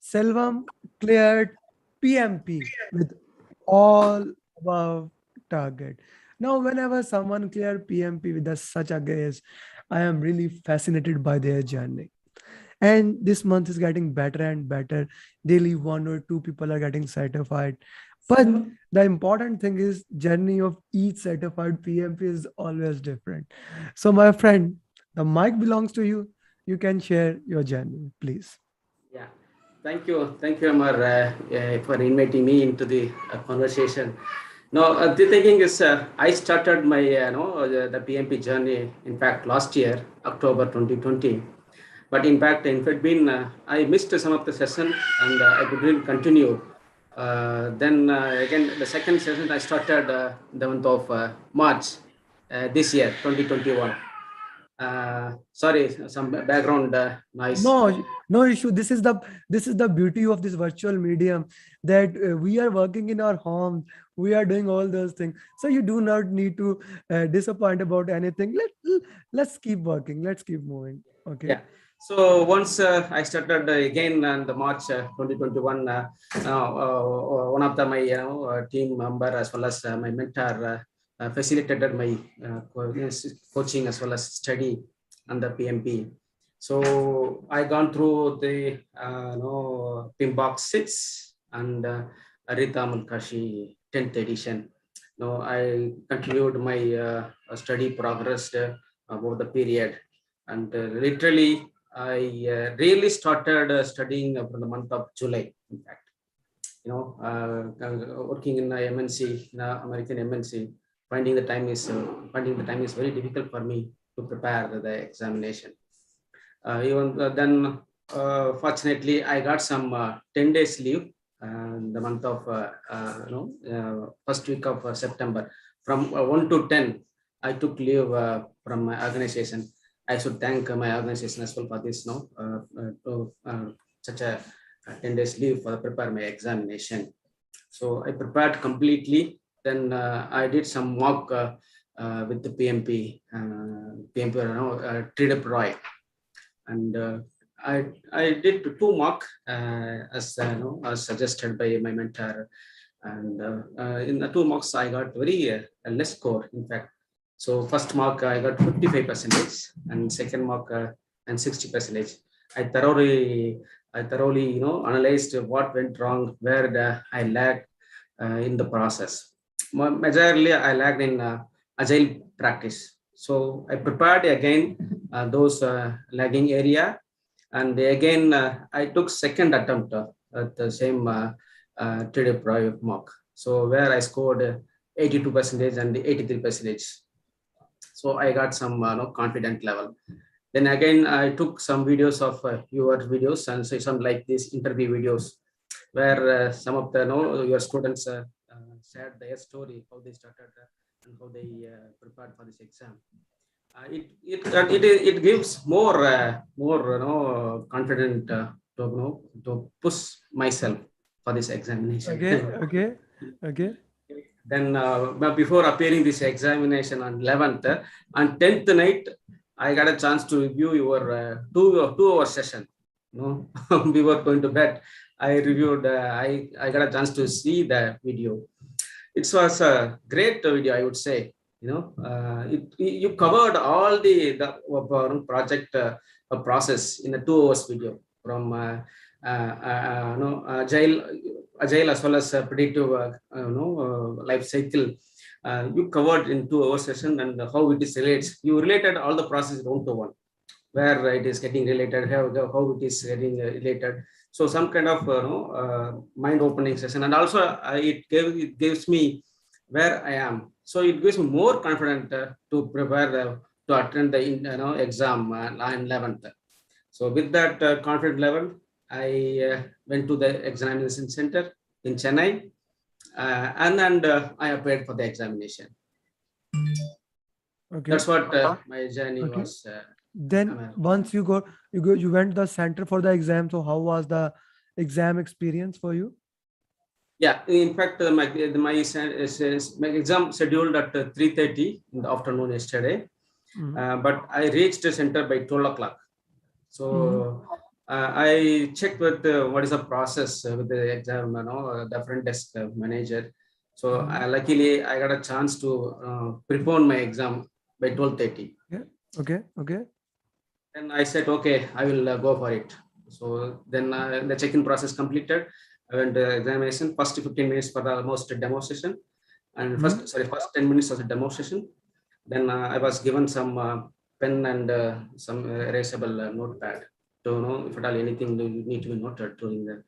Selvum cleared PMP with all above target. Now, whenever someone clear PMP with such a grace, I am really fascinated by their journey. And this month is getting better and better. Daily, one or two people are getting certified. But the important thing is journey of each certified PMP is always different. So, my friend, the mic belongs to you. You can share your journey, please. Yeah, thank you, Amar, for inviting me into the conversation. No, the thinking is I started my the PMP journey. In fact, last year, October 2020. But in fact, been I missed some of the session and I couldn't continue. Then again, the second session I started the month of March this year, 2021. Sorry, some background noise. No, no issue. This is the beauty of this virtual medium that we are working in our homes. We are doing all those things. So you do not need to disappoint about anything. Let's keep working. Let's keep moving. Okay. Yeah. So once I started again in the March 2021, one of my team member as well as my mentor facilitated my coaching as well as study under PMP. So I gone through the PIMBOK 6 and Arita Mulkashi 10th edition. No, I continued my study progress over the period, and literally I really started studying from the month of July. In fact, working in a MNC, in a American MNC, finding the time is very difficult for me to prepare the examination. Even then, fortunately, I got some 10 days leave in the month of first week of September. From 1 to 10, I took leave from my organization. I should thank my organization as well for this, such a 10 days leave for prepare my examination. So I prepared completely. Then I did some mock with the PMP, TDP Roy, and I did two mock as suggested by my mentor, and in the two mocks I got very less score. In fact, so first mark I got 55%, and second mark and 60%. I thoroughly analyzed what went wrong, where I lagged in the process. Majorly I lagged in agile practice. So I prepared again those lagging area, and again I took second attempt at the same 3D Pro mock. So where I scored 82% and 83%. So I got some confident level. Then again I took some videos of your videos, and so some like these interview videos where some of the your students shared their story, how they started and how they prepared for this exam. It gives more confident to push myself for this examination. Okay. Okay. Okay. Then before appearing this examination on 11th on 10th night, I got a chance to review your 2 hour session. We were going to bed. I reviewed. I got a chance to see the video. It was a great video, I would say. You covered all the project process in a 2 hours video, from agile as well as predictive life cycle. You covered in 2 hour session, and how it is relates. You related all the process one to one, where it is getting related, how it is getting related. So some kind of mind-opening session, and also it gives me where I am. So it gives me more confident to prepare to attend the exam on 11th. So with that confident level, I went to the examination center in Chennai, and I applied for the examination. Okay. That's what my journey Okay. was. Then Amar. once you went the center for the exam. So how was the exam experience for you? Yeah, in fact, my exam scheduled at 3:30 in the afternoon yesterday, Mhm. but I reached the center by 12 o'clock. Mhm. So I checked with what is the process with the exam, the front desk manager. So luckily, I got a chance to prepone my exam by 12:30. Yeah. Okay. Okay. Then I said, okay, I will go for it. So then the check-in process completed. I went to examination. First 15 minutes for the almost demo session, and first 10 minutes was a demo session. Then I was given some pen and some erasable notepad to know if at all anything need to be noted during the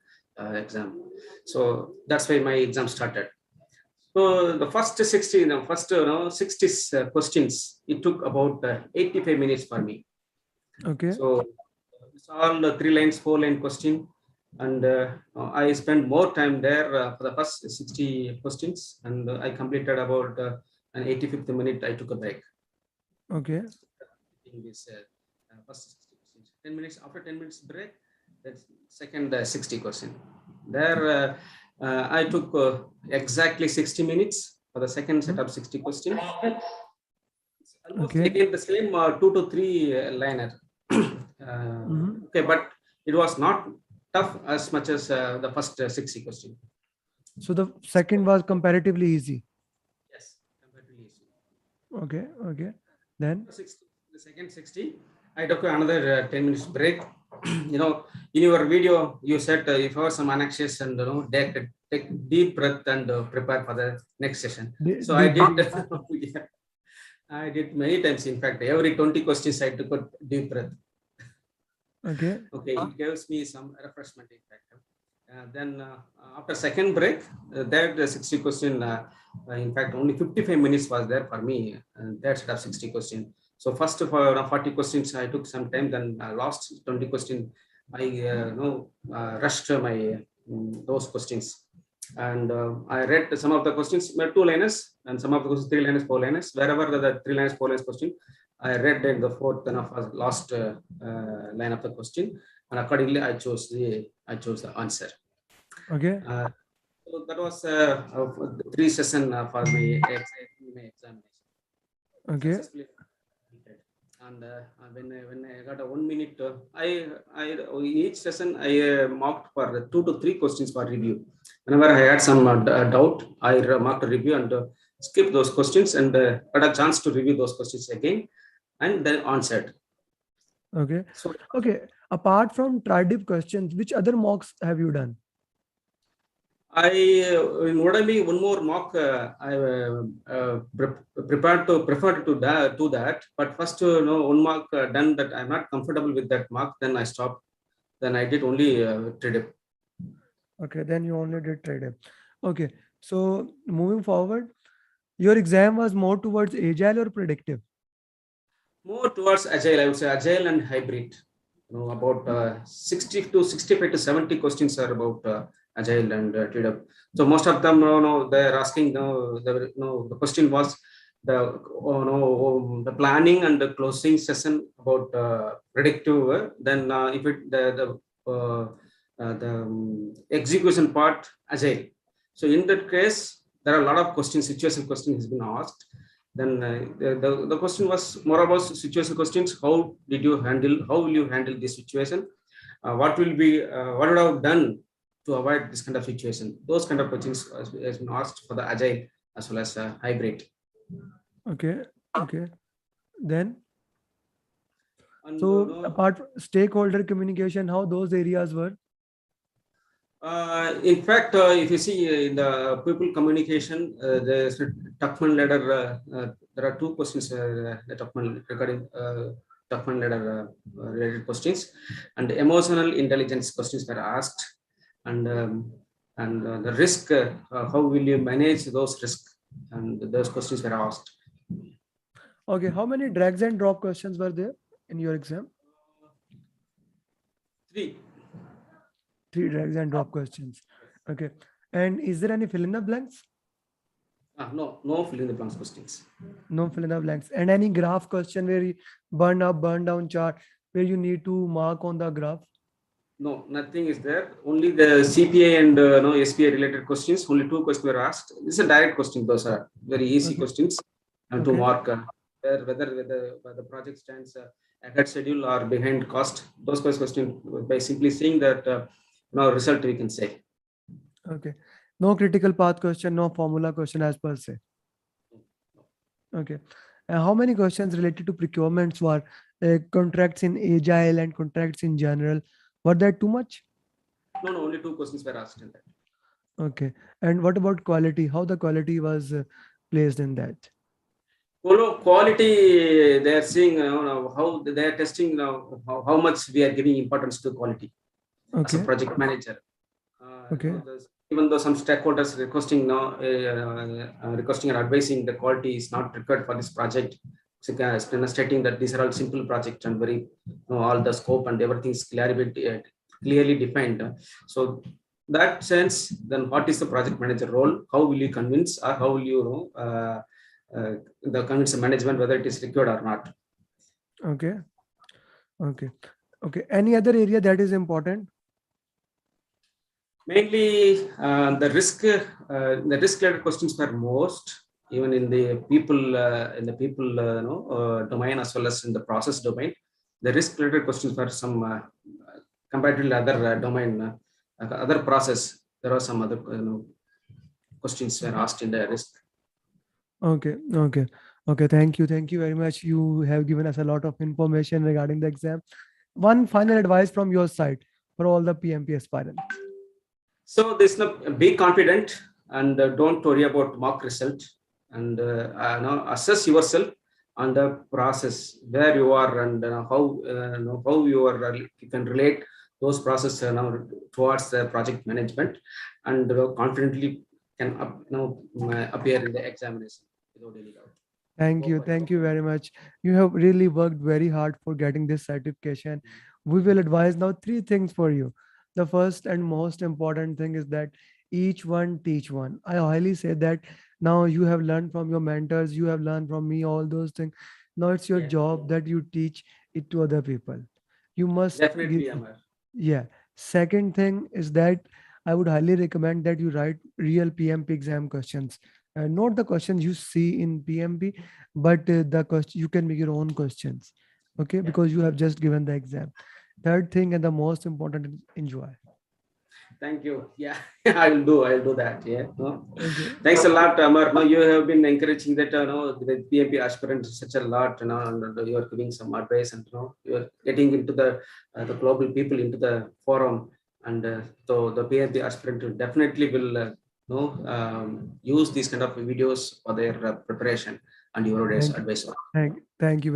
exam. So that's why my exam started. So the first 60, first 60 questions, it took about 85 minutes for me. Okay. So it's all the 3 lines, 4 line question. And I spent more time there for the first 60 questions, and I completed about an 85th minute. I took a break. Okay. In this first 60 questions. 10 minutes after 10 minutes break, that's second 60 question. There I took exactly 60 minutes for the second set of 60 questions. Almost Okay. again the same 2 to 3 liner. Okay, but it was not tough as much as the first 60 question. So the second was comparatively easy. Yes, comparatively easy. Okay. Okay. Then. The second 60, I took another 10 minutes break. In your video, you said if you have some anxious and take deep breath and prepare for the next session. So I Deep did. breath. Yeah, I did many times. In fact, every 20 questions I took a deep breath. Okay. Okay, it gives me some refreshment. In fact, then after second break, there the 60 question. In fact, only 55 minutes was there for me. That set of 60 questions. So first of all, 40 questions I took some time. Then last 20 questions, I rushed my those questions, and I read some of the questions were 2 liners, and some of the questions 3 liners, 4 liners. Wherever the 3 liners, 4 liners question, I read in the fourth and of last line of the question, and accordingly I chose the answer. Okay. So that was 3 sessions for my examination. Okay. Successfully completed. And when I got a 1 minute, I in each session I marked for 2 to 3 questions for review. Whenever I had some doubt, I marked a review and skip those questions and got a chance to review those questions again and then answered. Okay. So Okay. Apart from TriDip questions, which other mocks have you done? I in Udemy one more mock I preferred to do that, but first one mock done that I'm not comfortable with that mock, then I stopped. Then I did only TriDip. Okay. Then you only did TriDip. Okay. So moving forward, your exam was more towards agile or predictive? More towards agile, I would say agile and hybrid. About 60 to 65 to 70 questions are about agile and TDUP. So most of them, they're asking, the question was the planning and the closing session about predictive. Then if it the execution part agile. So in that case, there are a lot of questions, situation questions has been asked. Then the question was more about situation questions. How will you handle this situation? What would have done to avoid this kind of situation? Those kind of questions has been asked for the agile as well as hybrid. Okay. Okay. Then, And so apart from stakeholder communication, how those areas were? in fact, if you see in the people communication, there's a Tuckman ladder. There are 2 questions the Tuckman regarding Tuckman ladder related questions, and emotional intelligence questions were asked, and the risk. How will you manage those risks? And those questions were asked. Okay. How many drags and drop questions were there in your exam? 3. 3 drags and drop questions. Okay. And is there any fill in the blanks? No fill in the blanks questions. No fill in the blanks. And any graph question where you burn up, burn down chart where you need to mark on the graph? No, nothing is there. Only the CPA and SPA related questions. Only 2 questions were asked. This is a direct question. Those are very easy Okay. questions and to Okay. mark whether the project stands ahead schedule or behind cost. Those questions by simply seeing that result we can say. Okay. No critical path question, no formula question as per se. Okay. How many questions related to procurements were contracts in agile and contracts in general? Were that too much? No, no, only two questions were asked in that. Okay. And what about quality? How the quality was placed in that? Quality, they are seeing how they are testing how much we are giving importance to quality as a Okay. project manager. Okay. Even though some stakeholders requesting now requesting or advising the quality is not required for this project, so, stating that these are all simple projects and very all the scope and everything is clearly defined. So that sense, then what is the project manager role? How will you convince, or how will you the convince the management whether it is required or not? Okay. Okay. Okay. Any other area that is important? Mainly the risk related questions were most, even in the people domain as well as in the process domain. The risk related questions were some comparatively other domain, other process. There are some other questions were Okay. asked in the risk. Okay. Okay. Okay. Thank you. Thank you very much. You have given us a lot of information regarding the exam. One final advice from your side for all the PMP aspirants. So there's no be confident and don't worry about mock result, and assess yourself on the process where you are, and how you are you can relate those processes towards the project management, and confidently can appear in the examination without any doubt. Thank Go you. for it. Thank you very much. You have really worked very hard for getting this certification. We will advise now three things for you. The first and most important thing is that each one teach one. I highly say that now you have learned from your mentors, you have learned from me, all those things. Now it's your Yeah, job that you teach it to other people. You must give. definitely, Amar. Yeah. Second thing is that I would highly recommend that you write real PMP exam questions. Not the questions you see in PMP, but the question you can make your own questions. Okay, Yeah. because you have just given the exam. Third thing and the most important is enjoy. Thank you. Yeah, I'll do that. Yeah. No. Okay. Thanks a lot, Amar. No, you have been encouraging that, the PMP aspirants such a lot, and you are giving some advice, and you are getting into the global people into the forum, and so the PMP aspirant definitely will, use these kind of videos for their preparation and your Thank advice. thank you.